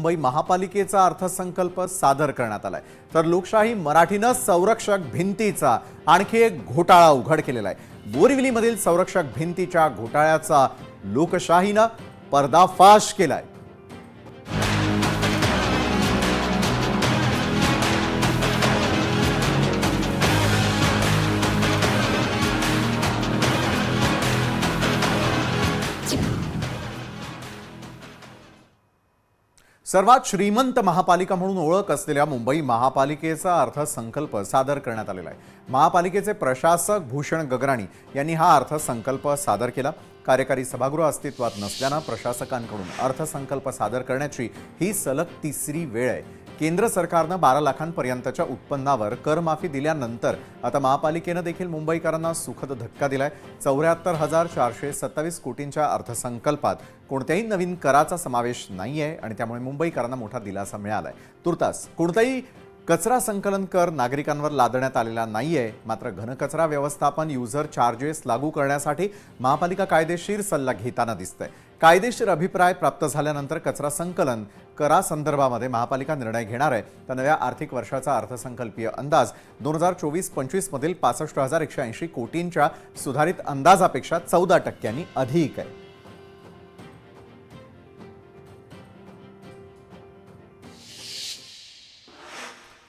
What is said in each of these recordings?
मुंबई महापालिकेचा अर्थसंकल्प सादर करण्यात आलाय। तर लोकशाही मराठीनं संरक्षक भिंतीचा आणखी एक घोटाळा उघड केलेला आहे। बोरिवलीमधील संरक्षक भिंतीच्या घोटाळ्याचा लोकशाहीनं पर्दाफाश केलाय। सर्वात श्रीमंत महापालिका म्हणून ओळख असलेल्या मुंबई महापालिकेचा अर्थसंकल्प सादर करण्यात आलेला आहे। महापालिकेचे प्रशासक भूषण गगराणी यांनी हा अर्थसंकल्प सादर केला। कार्यकारी सभागृह अस्तित्वात नसल्याने प्रशासकांकडून अर्थसंकल्प सादर करण्याची ही सलग तिसरी वेळ आहे। केंद्र सरकारने 12 लाखांपर्यंतच्या उत्पन्नावर करमाफी दिल्यानंतर आता महापालिकेने देखील मुंबईकरांना सुखद धक्का दिलाय। 74,427 कोटींच्या अर्थसंकल्पात कोणत्याही नवीन कराचा समावेश नाहीये आणि त्यामुळे मुंबईकरांना मोठा दिलासा मिळालाय। तुर्तास कोणताही कचरा संकलन कर नागरिकांवर लादण्यात आलेला नाहीये। मात्र घनकचरा व्यवस्थापन युजर चार्जेस लागू करण्यासाठी महापालिका कायदेशीर सल्ला घेताना दिसतंय। कायदेशीर अभिप्राय प्राप्त झाल्यानंतर कचरा संकलन करासंदर्भामध्ये महापालिका निर्णय घेणार आहे। तर नव्या आर्थिक वर्षाचा अर्थसंकल्पीय अंदाज 2024-25 मधील 65,180 कोटींच्या सुधारित अंदाजापेक्षा 14% अधिक आहे।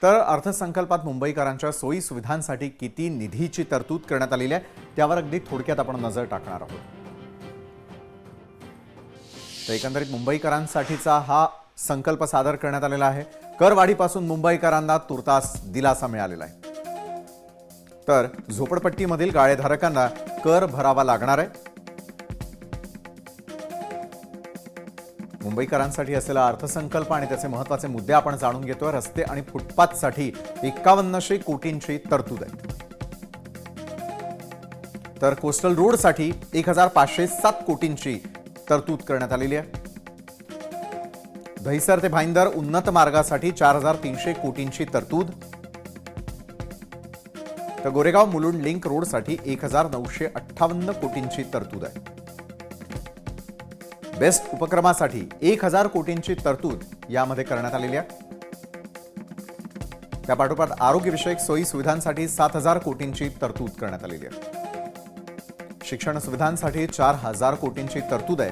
तर अर्थसंकल्पात मुंबईकरांच्या सोयी सुविधांसाठी किती निधीची तरतूद करण्यात आलेली आहे त्यावर अगदी थोडक्यात आपण नजर टाकणार आहोत। तर एकंदरीत मुंबईकरांसाठीचा हा संकल्प सादर करण्यात आलेला आहे। करवाढीपासून मुंबईकरांना तुर्तास दिलासा मिळालेला आहे। तर झोपडपट्टीमधील गाळेधारकांना कर भरावा लागणार आहे। मुंबईकरांसाठी असलेला अर्थसंकल्प आणि त्याचे महत्त्वाचे मुद्दे आपण जाणून घेतोय। रस्ते आणि फुटपाथसाठी 5100 कोटींची तरतूद आहे। तर कोस्टल रोडसाठी 1507 कोटींची तरतूद करण्यात आलेली आहे। दहिसर ते भाईंदर उन्नत मार्गासाठी 4300 कोटींची तरतूद। तर गोरेगाव मुलुंड लिंक रोडसाठी 1958 कोटींची तरतूद आहे। बेस्ट उपक्रमासाठी 1000 कोटींची तरतूद यामध्ये करण्यात आलेली आहे। त्यापाठोपाठ आरोग्यविषयक सोयी सुविधांसाठी 7000 कोटींची तरतूद करण्यात आलेली आहे। शिक्षण सुविधांसाठी 4000 कोटींची तरतूद आहे।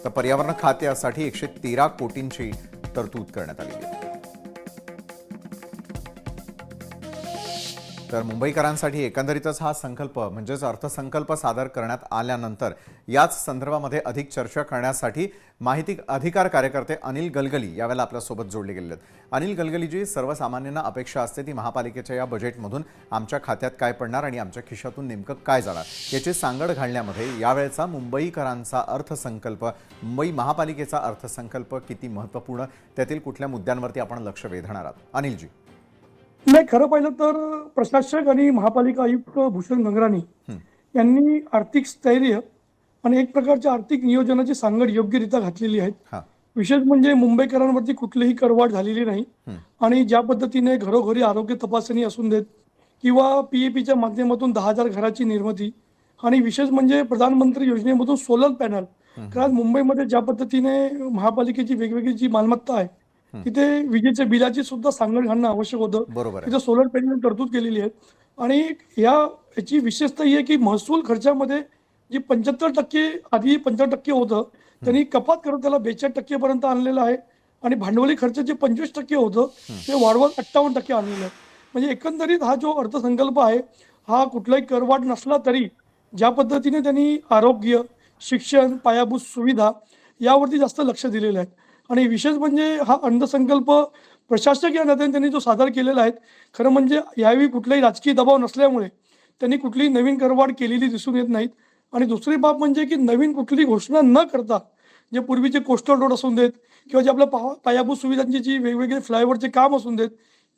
तर पर्यावरण खात्यासाठी 113 कोटींची तरतूद करण्यात आलेली आहे। तर मुंबईकरांसाठी एकंदरीतच हा संकल्प म्हणजेच अर्थसंकल्प सादर करण्यात आल्यानंतर याच संदर्भामध्ये अधिक चर्चा करण्यासाठी माहिती अधिकार कार्यकर्ते अनिल गलगली यावेळेला आपल्यासोबत जोडले गेलेले आहेत। अनिल गलगलीजी, सर्वसामान्यांना अपेक्षा असते ती महापालिकेच्या या बजेटमधून आमच्या खात्यात काय पडणार आणि आमच्या खिशातून नेमकं काय जाणार याची सांगड घालण्यामध्ये यावेळेचा मुंबईकरांचा अर्थसंकल्प, मुंबई महापालिकेचा अर्थसंकल्प किती महत्त्वपूर्ण, त्यातील कुठल्या मुद्द्यांवरती आपण लक्ष वेधणार आहात? अनिलजी नाही, खरं पाहिलं तर प्रशासक आणि महापालिका आयुक्त भूषण गगराणी यांनी आर्थिक स्थैर्य आणि एक प्रकारच्या आर्थिक नियोजनाची सांगड योग्यरित्या घातलेली आहे। विशेष म्हणजे मुंबईकरांवरती कुठलीही करवाढ झालेली नाही आणि ज्या पद्धतीने घरोघरी आरोग्य तपासणी असून देत किंवा पीएपीच्या माध्यमातून 10,000 घराची निर्मिती आणि विशेष म्हणजे प्रधानमंत्री योजनेमधून सोलर पॅनल, कारण मुंबईमध्ये ज्या पद्धतीने महापालिकेची वेगवेगळी जी मालमत्ता आहे तिथे विजेच्या बिलाची सुद्धा सांगड घालणं आवश्यक होतं। तिथे सोलर पॅनल तरतूद केलेली आहे आणि याची विशेषता ही आहे की महसूल खर्चामध्ये जी 75% आधी 75% होतं त्यांनी कपात करत त्याला 42% पर्यंत आणलेलं आहे आणि भांडवली खर्च जे 25% होतं ते वाढवत 58% आणलेलं आहे। म्हणजे एकंदरीत हा जो अर्थसंकल्प आहे हा कुठलाही करवाढ नसला तरी ज्या पद्धतीने त्यांनी आरोग्य, शिक्षण, पायाभूत सुविधा यावरती जास्त लक्ष दिलेलं आहे आणि विशेष म्हणजे हा अर्थसंकल्प प्रशासक या नात्याने त्यांनी जो सादर केलेला आहे, खरं म्हणजे यावेळी कुठलाही राजकीय दबाव नसल्यामुळे त्यांनी कुठलीही नवीन करवाढ केलेली दिसून येत नाहीत आणि दुसरी बाब म्हणजे की नवीन कुठली घोषणा न करता जे पूर्वीचे कोस्टल रोड असून देत किंवा जे आपल्या पायाभूत सुविधांची जी वेगवेगळे फ्लायओव्हरचे काम असून देत,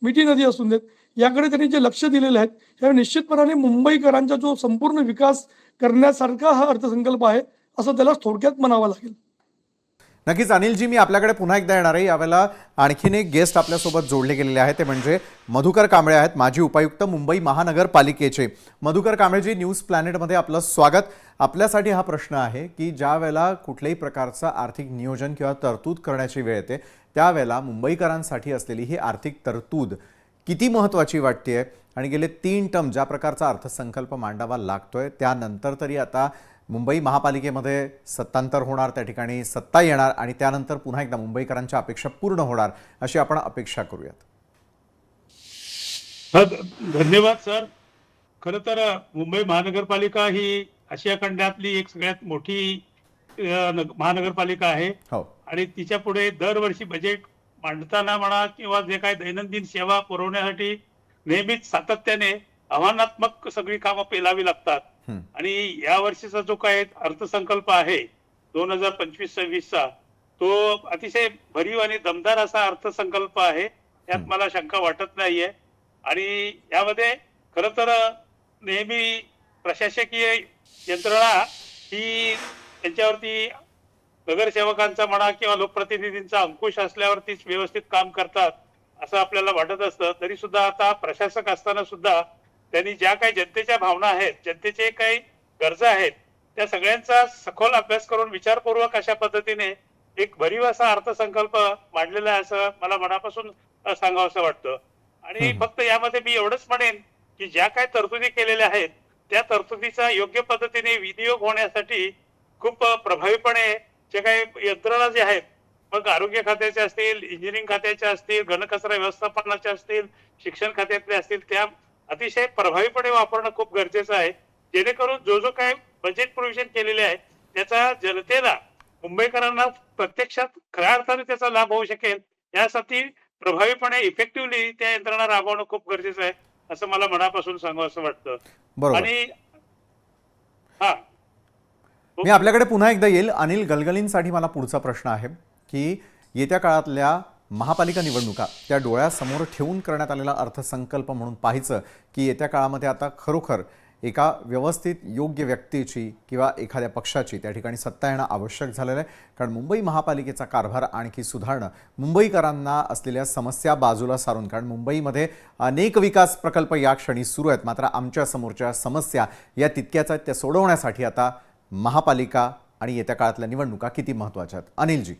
मिठी नदी असून देत, याकडे त्यांनी जे लक्ष दिलेलं आहे त्यामुळे निश्चितपणाने मुंबईकरांचा जो संपूर्ण विकास करण्यासारखा हा अर्थसंकल्प आहे असं त्याला थोडक्यात म्हणावं लागेल। नक्कीच अनिलजी, मी आपल्याकडे पुन्हा एकदा येणार आहे. यावेळेला आणखीन एक गेस्ट आपल्यासोबत जोडले गेलेले आहे, ते म्हणजे मधुकर कांबळे आहेत, माजी उपायुक्त मुंबई महानगरपालिकेचे. मधुकर कांबळेजी, न्यूज प्लॅनेटमध्ये आपलं स्वागत. आपल्यासाठी हा प्रश्न आहे की ज्या वेळेला कुठल्याही प्रकारचं आर्थिक नियोजन किंवा तरतूद करण्याची वेळ येते, त्यावेळेला मुंबईकरांसाठी असलेली ही आर्थिक तरतूद किती महत्त्वाची वाटते आणि गेले 3 टर्म ज्या प्रकारचा अर्थसंकल्प मांडावा लागतोय, त्यानंतर तरी आता मुंबई महापालिकेमध्ये सत्तांतर होणार, त्या ठिकाणी सत्ता येणार आणि त्यानंतर पुन्हा एकदा मुंबईकरांच्या अपेक्षा पूर्ण होणार, अशी आपण अपेक्षा करूयात. धन्यवाद सर. खरं तर मुंबई महानगरपालिका ही आशिया खंडातली एक सगळ्यात मोठी महानगरपालिका आहे हो. आणि तिच्या पुढे दरवर्षी बजेट मांडताना म्हणा किंवा जे काही दैनंदिन सेवा पुरवण्यासाठी नेहमीच सातत्याने आव्हानात्मक सगळी कामं पेलावी लागतात. आणि या वर्षीचा जो काय अर्थसंकल्प आहे 2025-26 चा, तो अतिशय भरीव आणि दमदार असा अर्थसंकल्प आहे, यात मला शंका वाटत नाहीये. आणि यामध्ये खरं तर नेहमी प्रशासकीय यंत्रणा ही त्यांच्यावरती नगरसेवकांचा म्हणा किंवा लोकप्रतिनिधींचा अंकुश असल्यावरतीच व्यवस्थित काम करतात असं आपल्याला वाटत असतं. तरी सुद्धा आता प्रशासक असताना सुद्धा त्यांनी ज्या काही जनतेच्या भावना आहेत, जनतेचे काही गरजा आहेत, त्या सगळ्यांचा सखोल अभ्यास करून विचारपूर्वक अशा पद्धतीने एक भरीव असा अर्थसंकल्प मांडलेला आहे असं मला मनापासून सांगावंसं वाटतं. आणि फक्त यामध्ये मी एवढंच म्हणेन की ज्या काही तरतुदी केलेल्या आहेत त्या तरतुदीचा योग्य पद्धतीने विनियोग होण्यासाठी खूप प्रभावीपणे जे काही यंत्रणा जे आहेत, मग आरोग्य खात्याचे असतील, इंजिनिअरिंग खात्याचे असतील, घनकचरा व्यवस्थापनाचे असतील, शिक्षण खात्यातले असतील, त्या अतिशय प्रभावीपणे वापरणं खूप गरजेचं आहे, जेणेकरून जो काय बजेट प्रोव्हिजन केलेले आहे त्याचा जनतेला, मुंबईकरांना प्रत्यक्षात खऱ्या अर्थाने त्याचा लाभ होऊ शकेल. यासाठी प्रभावीपणे इफेक्टिव्हली त्या यंत्रणा राबवणं खूप गरजेचं आहे असं मला मनापासून सांगावं असं वाटतं. आणि मी आपल्याकडे पुन्हा एकदा येईल. अनिल गलगलींसाठी मला पुढचा प्रश्न आहे की येत्या काळातल्या महापालिका निवडणुका त्या डोळ्यासमोर ठेवून करण्यात आलेला अर्थसंकल्प म्हणून पाहायचं की येत्या काळामध्ये आता खरोखर एका व्यवस्थित योग्य व्यक्तीची किंवा एखाद्या पक्षाची त्या ठिकाणी सत्ता येणं आवश्यक झालेलं आहे, कारण मुंबई महापालिकेचा कारभार आणखी सुधारणं, मुंबईकरांना असलेल्या समस्या बाजूला सारून, कारण मुंबईमध्ये अनेक विकास प्रकल्प या क्षणी सुरू आहेत, मात्र आमच्या समोरच्या समस्या या तितक्याच आहेत, त्या सोडवण्यासाठी आता महापालिका आणि येत्या काळातल्या निवडणुका किती महत्त्वाच्या आहेत. अनिलजी.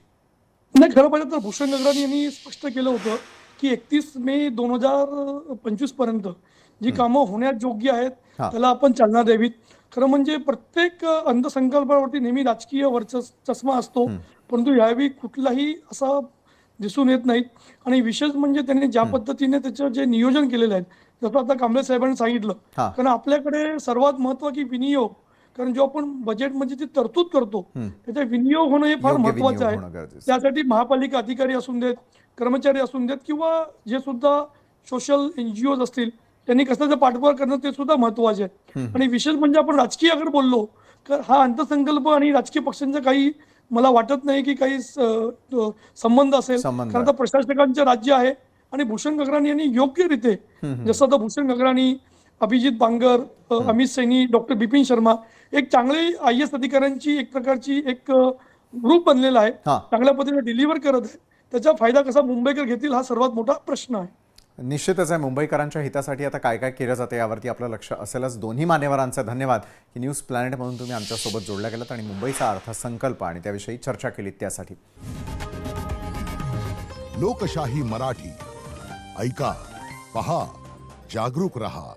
नाही, खरं पाहिलं तर भूषण गगराणी यांनी स्पष्ट केलं होतं की 31 मे 2025 पर्यंत जी कामं होण्यास योग्य आहेत त्याला आपण चालना द्यावीत. खरं म्हणजे प्रत्येक अर्थसंकल्पावरती नेहमी राजकीय चष्मा असतो, परंतु यावेळी कुठलाही असा दिसून येत नाहीत. आणि विशेष म्हणजे त्यांनी ज्या पद्धतीने त्याचं जे नियोजन केलेलं आहे, जसं आता कांबळे साहेबांनी सांगितलं, कारण आपल्याकडे सर्वात महत्त्व की विनियोग, कारण जो आपण बजेट म्हणजे ती तरतूद करतो त्याचा विनियोग होणं हे फार महत्वाचं आहे. त्यासाठी महापालिका अधिकारी असून देत, कर्मचारी असून देत किंवा जे सुद्धा सोशल NGOज असतील, त्यांनी कसं पाठबळ करणं ते सुद्धा महत्वाचे आहे. आणि विशेष म्हणजे आपण राजकीय अगर बोललो तर हा अर्थसंकल्प आणि राजकीय पक्षांचा काही मला वाटत नाही की काही संबंध असेल, कारण आता प्रशासकांचे राज्य आहे. आणि भूषण गगराणी यांनी योग्यरीते, जसं आता भूषण गगराणी, अभिजित बांगर, अमित सैनी, डॉक्टर बिपिन शर्मा, एक चांगले IAS अधिकाऱ्यांची एक प्रकारची एक ग्रुप बनलेला आहे, चांगल्या पद्धतीने डिलिव्हर करत आहे. त्याचा फायदा कसा मुंबईकर घेतील हा सर्वात मोठा प्रश्न आहे. निश्चितच आहे. मुंबईकरांच्या हितासाठी आता काय काय केलं जाते यावरती आपलं लक्ष असेलच. दोन्ही मान्यवरांचा धन्यवाद की न्यूज प्लॅनेटमधून तुम्ही आमच्यासोबत जोडल्या गेलात आणि मुंबईचा अर्थसंकल्प आणि त्याविषयी चर्चा केली त्यासाठी. लोकशाही मराठी ऐका, पहा, जागरूक रहा.